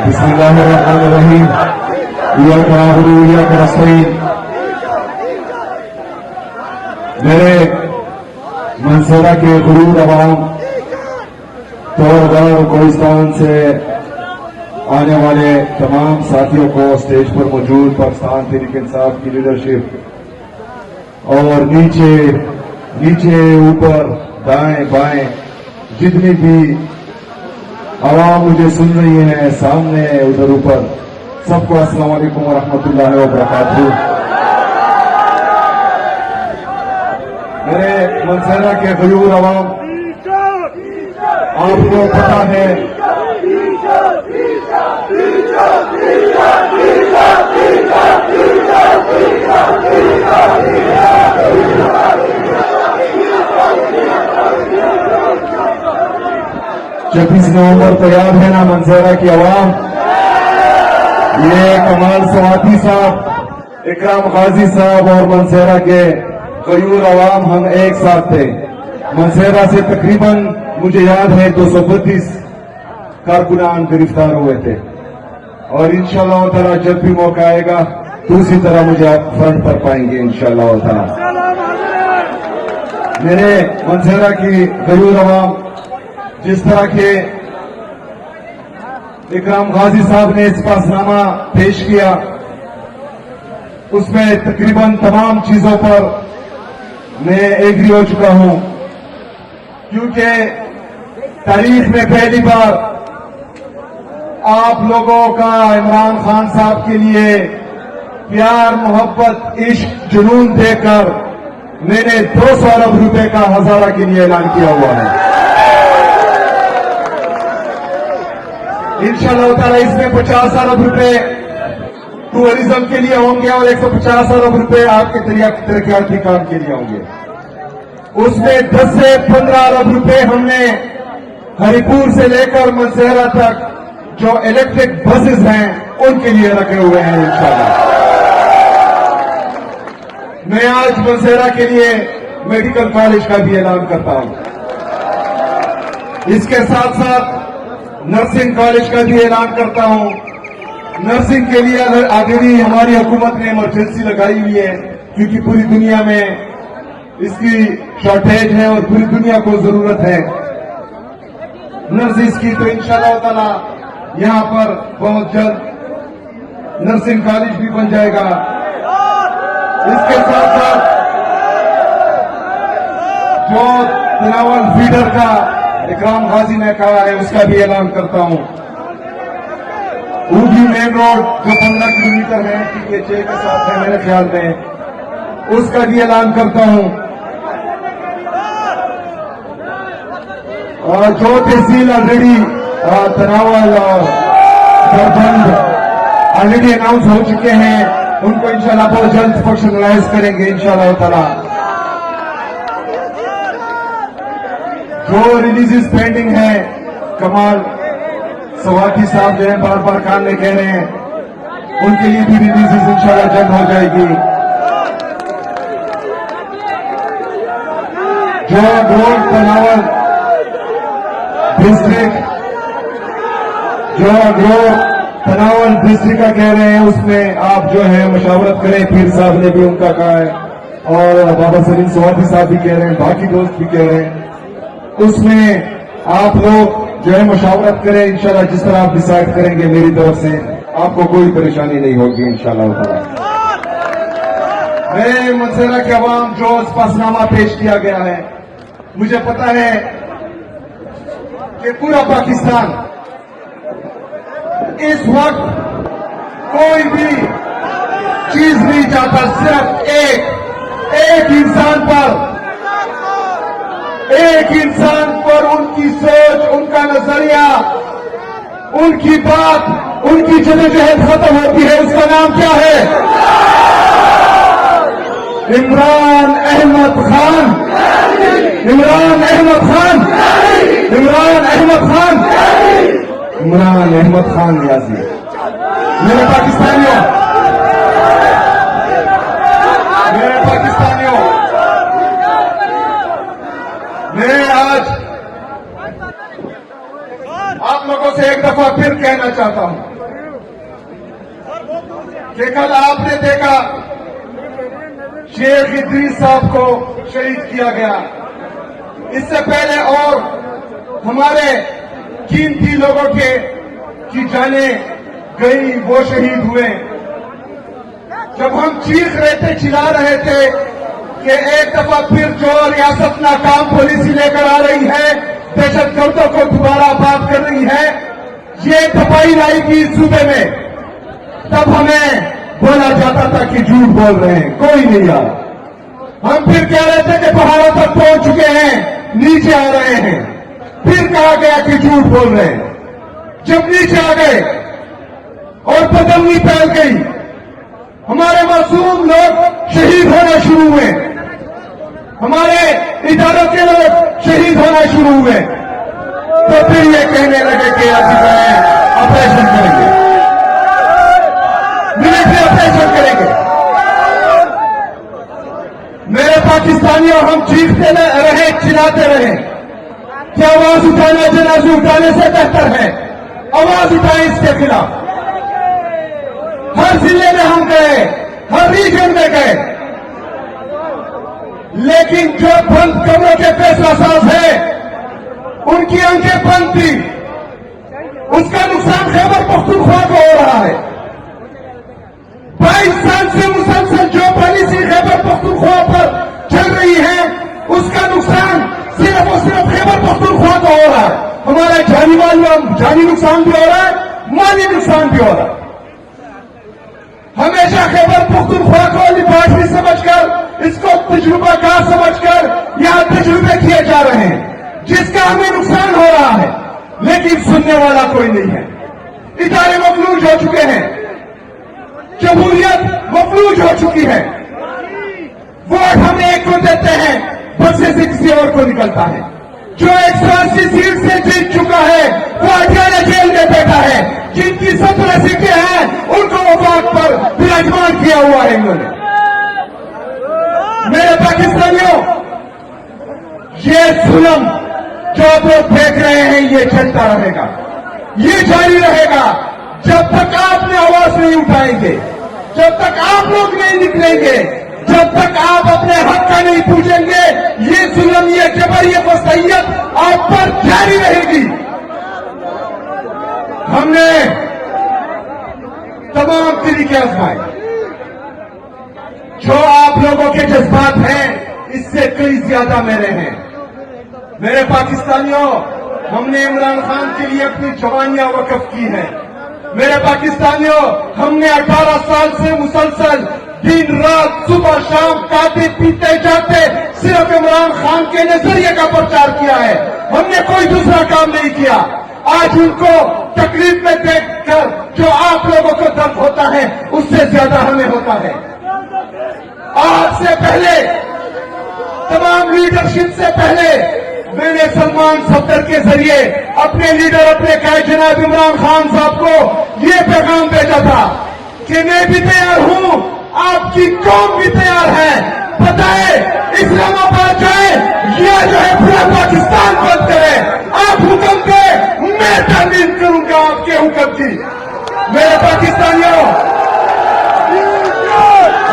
बिस्मिल्लाहिर्रहमानिर्रहीम। इय्याका नअबुदु व इय्याका नस्तईन। मेरे मंसूरा के गुरूर अवाम, तौरगार कोहिस्तान से आने वाले तमाम साथियों को, स्टेज पर मौजूद पाकिस्तान तहरीक इंसाफ की लीडरशिप और नीचे ऊपर दाएं बाएं जितनी भी आवाम मुझे सुन रही है, सामने उधर ऊपर, सबको अस्सलाम वालेकुम व रहमतुल्लाहि व बरकातहू। मेरे मंसूरा के गयूर अवाम, आपको पता है छब्बीस नवंबर को याद है ना मंसूरा की आवाम, ये कमाल सवाती साहब, इकराम गाजी साहब और मंसूरा के गयूर अवाम हम एक साथ थे। मंसूरा से तकरीबन मुझे याद है 232 कारकुनान गिरफ्तार हुए थे और इंशाअल्लाह ताला जब भी मौका आएगा तो उसी तरह मुझे आप फ्रंट पर पाएंगे इंशाअल्लाह ताला। मेरे मंसूरा की गयूर अवाम, जिस तरह के इकराम गाजी साहब ने इस्पासनामा पेश किया, उसमें तकरीबन तमाम चीजों पर मैं एग्री हो चुका हूं, क्योंकि तारीख में पहली बार आप लोगों का इमरान खान साहब के लिए प्यार, मोहब्बत, इश्क, जुनून देकर मैंने 200 अरब रुपए का हजारा के लिए ऐलान किया हुआ है। इंशाअल्लाह ताला इसमें 50 अरब रुपए टूरिज्म के लिए होंगे और 150 अरब रुपए आपके तरक्याती काम के लिए होंगे। उसमें 10 से 15 अरब रुपए हमने हरिपुर से लेकर मंसूरा तक जो इलेक्ट्रिक बसेस हैं उनके लिए रखे हुए हैं इंशाअल्लाह। मैं आज मंसूरा के लिए मेडिकल कॉलेज का भी ऐलान करता हूं। इसके साथ साथ नर्सिंग कॉलेज का भी ऐलान करता हूं। नर्सिंग के लिए ऑलरेडी हमारी हुकूमत ने इमरजेंसी लगाई हुई है, क्योंकि पूरी दुनिया में इसकी शॉर्टेज है और पूरी दुनिया को जरूरत है नर्सिस की। तो इंशाअल्लाह ताला यहां पर बहुत जल्द नर्सिंग कॉलेज भी बन जाएगा। इसके साथ साथ जो तनावल फीडर का इकराम गाजी ने कहा है, उसका भी ऐलान करता हूं। ऊटी मेन रोड जो 15 किलोमीटर है, TK6 के साथ है मेरे ख्याल में, उसका भी ऐलान करता हूं। और जो तहसील ऑलरेडी तनावल और दरबंद ऑलरेडी अनाउंस हो चुके हैं, उनको इंशाअल्लाह बहुत जल्द फंक्शनलाइज करेंगे इंशाअल्लाह ताला। जो रिलीजेस पेंडिंग है, कमाल सवाती साहब जो है बार बार कान में कह रहे हैं, उनके लिए भी रिलीजेस इंशाअल्लाह जल्द हो जाएगी। जो ग्रोथ तनावल डिस्ट्रिक्ट का कह रहे हैं, उसमें आप जो है मशावरत करें। पीर साहब ने भी उनका कहा है और बाबा सलीम सवाती साहब भी कह रहे हैं, बाकी दोस्त भी कह रहे हैं। उसमें आप लोग जो है मशावरत करें इंशाअल्लाह। जिस तरह आप डिसाइड करेंगे मेरी तरफ से आपको कोई परेशानी नहीं होगी इंशाअल्लाह ताला। मेरे मंसूरा के अवाम, जो इस्पासनामा पेश किया गया है, मुझे पता है कि पूरा पाकिस्तान इस वक्त कोई भी चीज नहीं चाहता, सिर्फ एक इंसान पर उनकी सोच, उनका नजरिया, उनकी बात, उनकी जद्दोजहद खत्म होती है। उसका नाम क्या है? इमरान अहमद खान। इमरान अहमद खान। इमरान अहमद खान। इमरान अहमद खान यासी। मेरे पाकिस्तानियों, मैं आज आप लोगों से एक दफा फिर कहना चाहता हूं कि कल आपने देखा शेख इदरीस साहब को शहीद किया गया। इससे पहले और हमारे कीमती लोगों की जानें गई, वो शहीद हुए। जब हम चीख रहे थे, चिल्ला रहे थे कि एक दफा फिर जो रियासत नाकाम पॉलिसी लेकर आ रही है, दहशतगर्दों को दोबारा बात कर रही है, ये दफाई लाएगी इस सूबे में, तब हमें बोला जाता था कि झूठ बोल रहे हैं, कोई नहीं आ। हम फिर कह रहे थे कि पहाड़ों तक पहुंच चुके हैं, नीचे आ रहे हैं, फिर कहा गया कि झूठ बोल रहे हैं। जब नीचे आ गए और बदलनी फैल गई, हमारे मासूम लोग शहीद होना शुरू हुए, हमारे इदारों के लोग शहीद होना शुरू हुए, तो फिर ये कहने लगे कि ऑपरेशन करेंगे, मिलिट्री ऑपरेशन करेंगे। मेरे पाकिस्तानियों, हम चीखते रहे, चिल्लाते रहे कि आवाज उठाना जनाजे उठाने से बेहतर है, आवाज उठाएं इसके खिलाफ। हर जिले में हम गए, हर रीजन में गए, लेकिन जो बंद कमरों के फैसला साज है, उनकी आंखें बंद थी। उसका नुकसान खैबर पख्तूनख्वा को हो रहा है। 22 साल से मुसलसल जो पॉलिसी खैबर पख्तूनख्वा पर चल रही है, उसका नुकसान सिर्फ और सिर्फ खैबर पख्तूनख्वा को हो रहा है। हमारा जानी नुकसान भी हो रहा है, माली नुकसान भी हो रहा है। हमेशा खैबर पख्तूनख्वा को लिबासी समझकर, इसको तजुर्बाकार समझकर यहां तजुर्बे किए जा रहे हैं, जिसका हमें नुकसान हो रहा है, लेकिन सुनने वाला कोई नहीं है। इदारे मफलूज हो चुके हैं, जमहूरियत मफलूज हो चुकी है। वोट हम एक को देते हैं, बदले से किसी और को निकलता है। जो 180 सीट से जीत चुका है, वो अकेले जेल में बैठा है। जिनकी 17 सीटें हैं, उनको वफाक पर विराजमान किया हुआ है इन्होंने। मेरे पाकिस्तानियों, ये जुल्म जो आप लोग देख रहे हैं, ये चलता रहेगा, ये जारी रहेगा जब तक आप में आवाज नहीं उठाएंगे, जब तक आप लोग नहीं निकलेंगे, जब तक आप अपने हक का नहीं पूछेंगे। ये जुल्म, ये जबर, ये वसीयत आप पर जारी रहेगी। हमने तमाम तरीके आजमाए, जो आप लोगों के जज्बात हैं, इससे कई ज्यादा मेरे हैं। मेरे पाकिस्तानियों, हमने इमरान खान के लिए अपनी जवानियां वक्फ की है। मेरे पाकिस्तानियों, हमने 18 साल से मुसलसल दिन रात सुबह शाम खाते पीते जाते सिर्फ इमरान खान के नजरिए का प्रचार किया है। हमने कोई दूसरा काम नहीं किया। आज उनको तकलीफ में देखकर जो आप लोगों को दर्द होता है, उससे ज्यादा हमें होता है। आपसे पहले, तमाम लीडरशिप से पहले, मैंने सलमान सफदर के जरिए अपने लीडर, अपने कायद जनाब इमरान खान साहब को ये पैगाम भेजा था कि मैं भी तैयार हूं, आपकी कौम भी तैयार है। बताए इस्लामाबाद जाए या जो है पूरा पाकिस्तान बंद करे, आप हुक्म दे, मैं तामील करूंगा आपके हुक्म की। मेरे पाकिस्तानियों,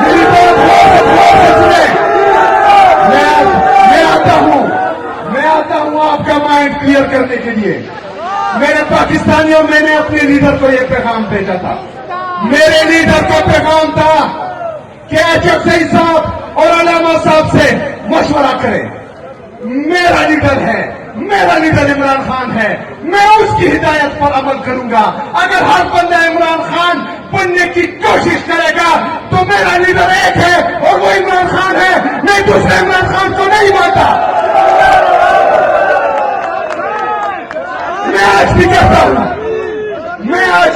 मेरी बात गौर से सुने। मैं आता हूं आपका माइंड क्लियर करने के लिए। मेरे पाकिस्तानियों, मैंने अपने लीडर को यह पैगाम भेजा था। मेरे लीडर का पैगाम था कि HFCI साहब और अलामा साहब से मशवरा करें। मेरा लीडर है, मेरा लीडर इमरान खान है, मैं उसकी हिदायत पर अमल करूंगा। अगर हर बंदा इमरान खान बनने की कोशिश करेगा तो मेरा लीडर एक है और वो इमरान खान है। मैं दूसरे इमरान खान को नहीं मानता। मैं आज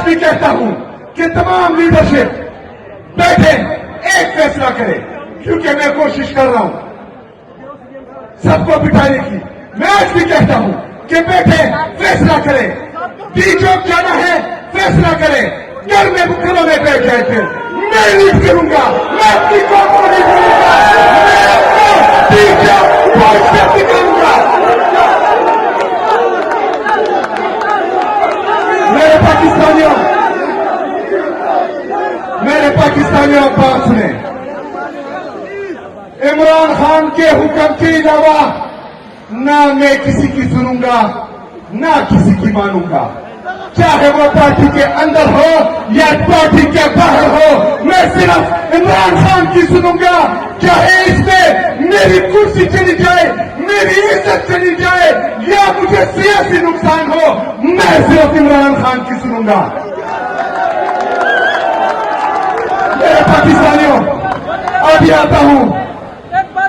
भी कहता हूं कि तमाम लीडरशिप बैठे, एक फैसला करें, क्योंकि मैं कोशिश कर रहा हूं सबको बिठाने की। मैं आज भी कहता हूं कि बैठे फैसला करें, बीच चौक जाना है फैसला करें, घरों में बैठ जाए। फिर मैं लीड करूंगा, मैं अपनी कौम को लीड करूंगा, मैं अपना बीच चौक निकालूंगा। पाकिस्तानियों बात सुने, इमरान खान के हुक्म के अलावा ना मैं किसी की सुनूंगा ना किसी की मानूंगा, चाहे वो पार्टी के अंदर हो या पार्टी के बाहर हो। मैं सिर्फ इमरान खान की सुनूंगा, चाहे इसमें मेरी कुर्सी चली जाए, मेरी इज्जत चली जाए या मुझे सियासी नुकसान हो, मैं सिर्फ इमरान खान की सुनूंगा। मेरे पाकिस्तानियों, अभी आता हूं,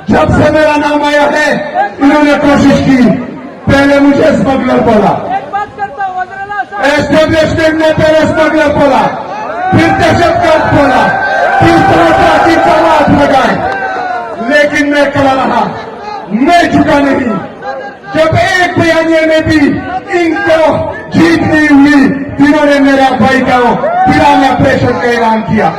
जब से मेरा नाम आया है इन्होंने कोशिश की, पहले मुझे स्मगलर बोला, एस्टेब्लिशमेंट ने पहले स्मगलर बोला, फिर दहशतगर्द बोला, फिर तरह की कवायद लगाए, लेकिन मैं खड़ा रहा, मैं झुका नहीं। जब एक बयानिए में भी इनको जीत नहीं हुई, इन्होंने मेरा भाई का पीड़ा में ऑपरेशन का ऐलान किया।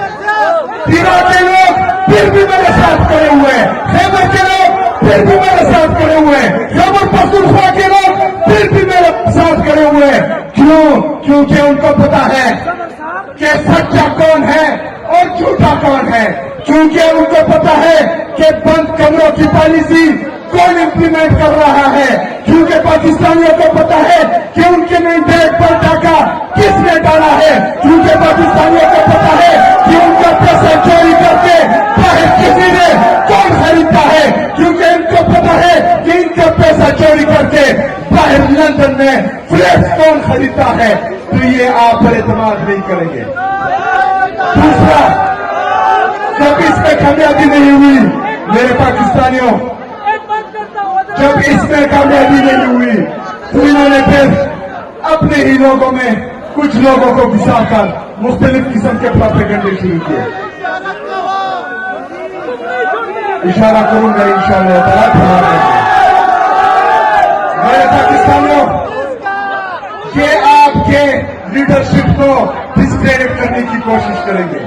पीड़ा के लोग फिर भी मेरे साथ खड़े हुए, खैबर के लोग फिर भी मेरे साथ खड़े हुए, खैबर पख्तूनख्वा के लोग फिर भी मेरे साथ खड़े हुए। क्यों? क्योंकि उनको पता है कि सच्चा कौन है और झूठा कौन है, क्योंकि उनको पता है कि बंद कमरों की पॉलिसी कौन इंप्लीमेंट कर रहा है, क्योंकि पाकिस्तानियों को पता है कि उनके मैंडेट पर टाका किसने डाला है, क्योंकि पाकिस्तानियों को पता है कि उनका पैसा चोरी करके बाहर किसी ने कौन खरीदता है, क्योंकि इनको पता है कि इनका पैसा चोरी करके बाहर लंदन में फ्लैट्स कौन खरीदता है। तो ये आप पर एतमाद नहीं करेंगे। दूसरा, जब इसमें कामयाबी नहीं हुई मेरे पाकिस्तानियों, जब इसमें कामयाबी नहीं हुई तो इन्होंने फिर अपने ही लोगों में कुछ लोगों को घुसाकर मुख्तलिफ किस्म के प्रोपेगेंडे शुरू किए। इशारा करूंगा इंशाअल्लाह ताला। मेरे पाकिस्तानियों, ये आपके लीडरशिप को डिस्क्रेडिट करने की कोशिश करेंगे।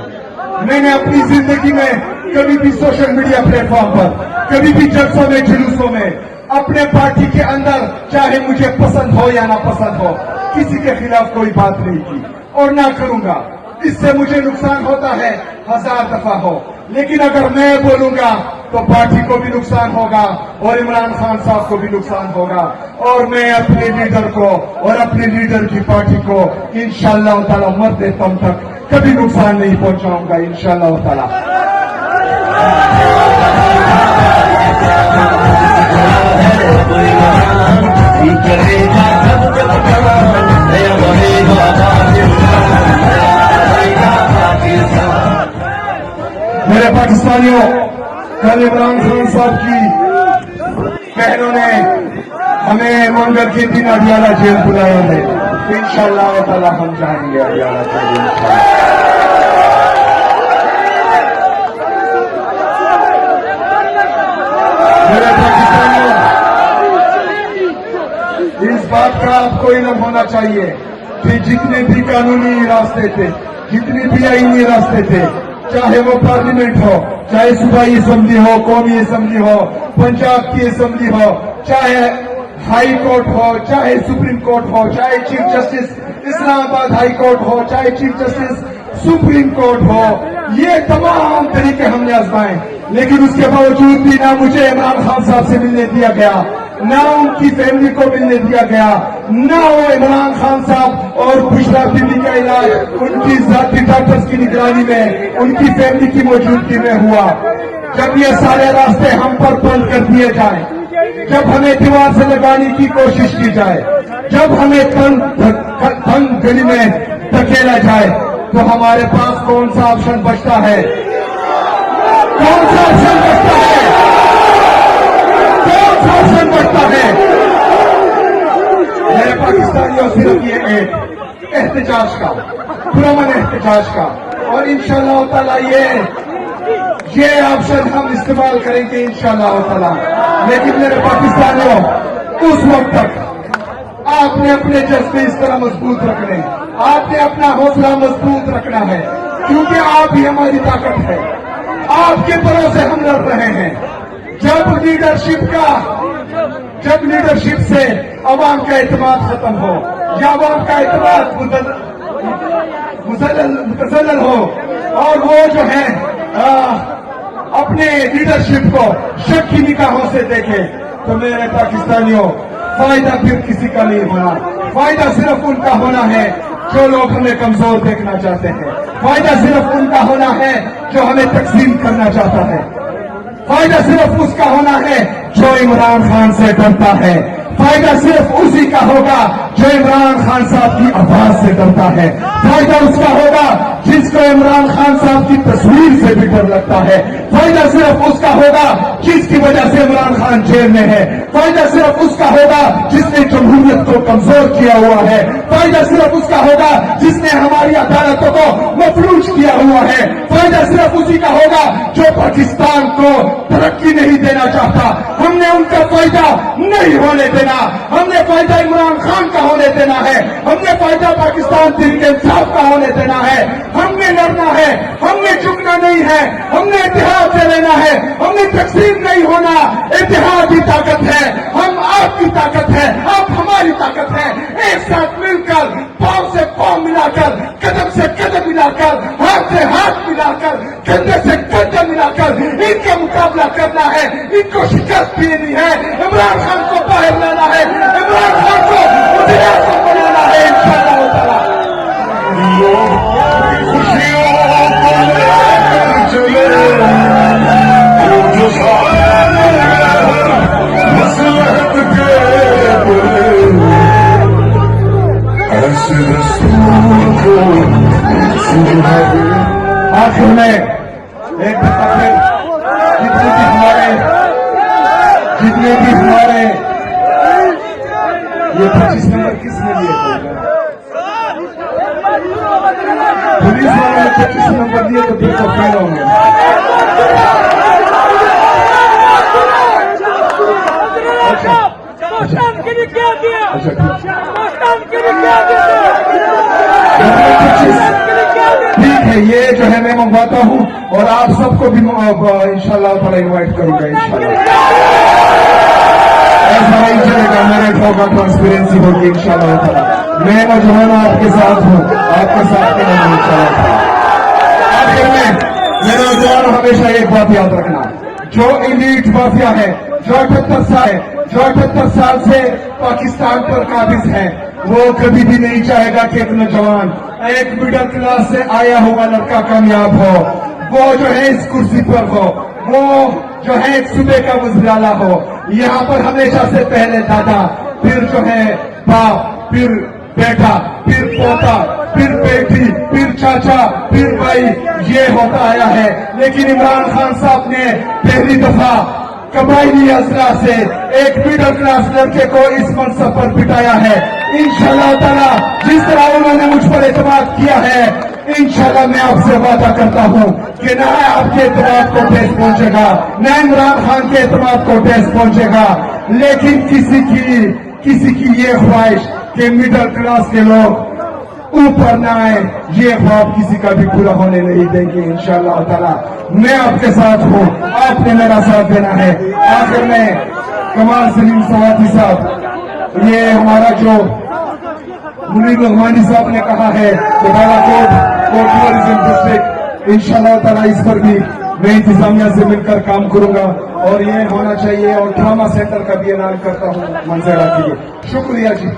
मैंने अपनी जिंदगी में कभी भी सोशल मीडिया प्लेटफॉर्म पर, कभी भी जलसों में, जुलूसों में अपने पार्टी के अंदर, चाहे मुझे पसंद हो या ना पसंद हो, किसी के खिलाफ कोई बात नहीं की और ना करूंगा। इससे मुझे नुकसान होता है 1000 दफा हो, लेकिन अगर मैं बोलूंगा तो पार्टी को भी नुकसान होगा और इमरान खान साहब को भी नुकसान होगा, और मैं अपने लीडर को और अपने लीडर की पार्टी को इंशाअल्लाह ताला मरते दम तक कभी नुकसान नहीं पहुंचाऊंगा इंशाअल्लाह ताला। मेरे पाकिस्तानियों, कल इमरान खान साहब की बहनों ने हमें मंगल के दिन अडियाला जेल बुलाया है, तो इंशाअल्लाह ताला हम जाएंगे अडियाला जेल। मेरे पाकिस्तानियों, इस बात का आपको इल्म होना चाहिए कि जितने भी कानूनी रास्ते थे, जितने भी आईनी रास्ते थे, चाहे वो पार्लियामेंट हो, चाहे सूबाई असेंबली हो, कौमी असेंबली हो, पंजाब की असेंबली हो, चाहे हाई कोर्ट हो, चाहे सुप्रीम कोर्ट हो, चाहे chief justice Islamabad high court हो, चाहे चीफ जस्टिस सुप्रीम कोर्ट हो, ये तमाम तरीके हमने आजमाए, लेकिन उसके बावजूद भी ना मुझे इमरान खान साहब से मिलने दिया गया, ना उनकी फैमिली को मिलने दिया गया, ना वो इमरान खान साहब और बुशरा बीबी का इलाज उनकी जाती डॉक्टर्स की निगरानी में, उनकी फैमिली की मौजूदगी में हुआ। जब ये सारे रास्ते हम पर बंद कर दिए जाए, जब हमें दीवार से लगाने की कोशिश की जाए, जब हमें तंग गली में धकेला जाए, तो हमारे पास कौन सा ऑप्शन बचता है? कौन सा ऑप्शन बचता है? कौन सा ऑप्शन बचता है? मेरे पाकिस्तानियों, सिर्फ ये एक एहतजाज का, पुरअमन एहतजाज का, और इंशाअल्लाह ताला ये ऑप्शन हम इस्तेमाल करेंगे इंशाअल्लाह ताला। लेकिन मेरे पाकिस्तानियों, उस वक्त तक आपने अपने जज्बे इस तरह मजबूत रखने, आपने अपना हौसला मजबूत रखना है, क्योंकि आप ही हमारी ताकत है। आपके भरोसे हम लड़ रहे हैं। जब लीडरशिप से अवाम का एतमाद खत्म हो या अवाम का एतमाद मुतज़ल्लल हो और वो जो है अपने लीडरशिप को शक की निगाहों से देखे, तो मेरे पाकिस्तानियों फायदा फिर किसी का नहीं होना। फायदा सिर्फ उनका होना है जो लोग हमें कमजोर देखना चाहते हैं। फायदा सिर्फ उनका होना है जो हमें तकसीम करना चाहता है। फायदा सिर्फ उसका होना है जो इमरान खान से डरता है। फायदा सिर्फ उसी का होगा जो इमरान खान साहब की आवाज से डरता है। फायदा उसका होगा जिसको इमरान खान साहब की तस्वीर से भी डर लगता है। फायदा सिर्फ उसका होगा जिसकी वजह से इमरान खान जेल में है। फायदा सिर्फ उसका होगा जिसने जमहूरियत को कमजोर किया हुआ है। फायदा सिर्फ उसका होगा जिसने हमारी अदालतों को मफलूज किया हुआ है। फायदा सिर्फ उसी का होगा जो पाकिस्तान को तरक्की नहीं देना चाहता। हमने उनका फायदा नहीं होने देना। हमने फायदा इमरान खान का होने देना है। हमने फायदा पाकिस्तान तहरीक इंसाफ का होने देना है। हमने लड़ना है, हमने झुकना नहीं है, हमने इत्तेहाद से रहना है, हमने तकसीम नहीं होना। इत्तेहाद की ताकत है, हम आपकी ताकत है, आप हमारी ताकत है। एक साथ मिलकर पांव से पांव मिलाकर, कदम से कदम मिलाकर, हाथ से हाथ मिलाकर, कंधे से कंधे मिलाकर इनका मुकाबला करना है। इनको शिकस्त देनी है। इमरान खान को बाहर लाना है। इमरान खान को मुतनाज़ बनाना है इंशाअल्लाह ताला। खुशियों को लेकर चले जो मसलहत के ऐसे रसूल को सुनावे। आखिर में एक दफा फिर जितने भी हमारे ये 25 नंबर किसने लिए थे? पुलिस वालों ने 25 नंबर दिए तो फिर तो फेल होंगे। ठीक है, ये जो है मैं मंगवाता हूँ और आप सबको भी इंशाल्लाह ताला इनवाइट करूंगा इंशाल्लाह। ऐसा नहीं चलेगा, मेरे होगा ट्रांसपेरेंसी होगी इंशाल्लाह ताला। मैं नौजवान आपके साथ हूँ, आपके साथ के नहीं इंशाल्लाह। आखिर में मेरे नौजवान हमेशा एक बात याद रखना, जो इलीट माफिया है, जो 78 साल से पाकिस्तान पर काबिज है, वो कभी भी नहीं चाहेगा कि एक नौजवान, एक मिडिल क्लास से आया हुआ लड़का कामयाब हो। वो जो है इस कुर्सी पर हो, वो जो है एक सूबे का वज़ीर-ए-आला हो। यहाँ पर हमेशा से पहले दादा, फिर जो है बाप, फिर बेटा, फिर पोता, फिर बेटी, फिर चाचा, फिर भाई, ये होता आया है। लेकिन इमरान खान साहब ने पहली दफा कबायली असला से एक मिडिल क्लास लड़के को इस मनसब पर बिठाया है। इंशाल्लाह ताला जिस तरह उन्होंने मुझ पर एतमाद किया है, इंशाल्लाह मैं आपसे वादा करता हूं कि न आपके एतमाद को ठेस पहुंचेगा, न इमरान खान के एतमाद को ठेस पहुंचेगा। लेकिन किसी की ये ख्वाहिश कि मिडिल क्लास के लोग ऊपर न आए, ये ख्वाब किसी का भी पूरा होने नहीं देंगे इंशाअल्लाह ताला। मैं आपके साथ हूँ, आपने मेरा साथ देना है। आखिर में कमाल सलीम सवाती साहब, ये हमारा जो मुनीर रहमानी साहब ने कहा है कि बालाकोट टूरिज्म डिस्ट्रिक्ट, इंशाअल्लाह ताला इस पर भी मैं इंतजामिया से मिलकर काम करूंगा और ये होना चाहिए। और ड्रामा सेंटर का भी ऐलान करता हूँ मंजरा के लिए। शुक्रिया जी।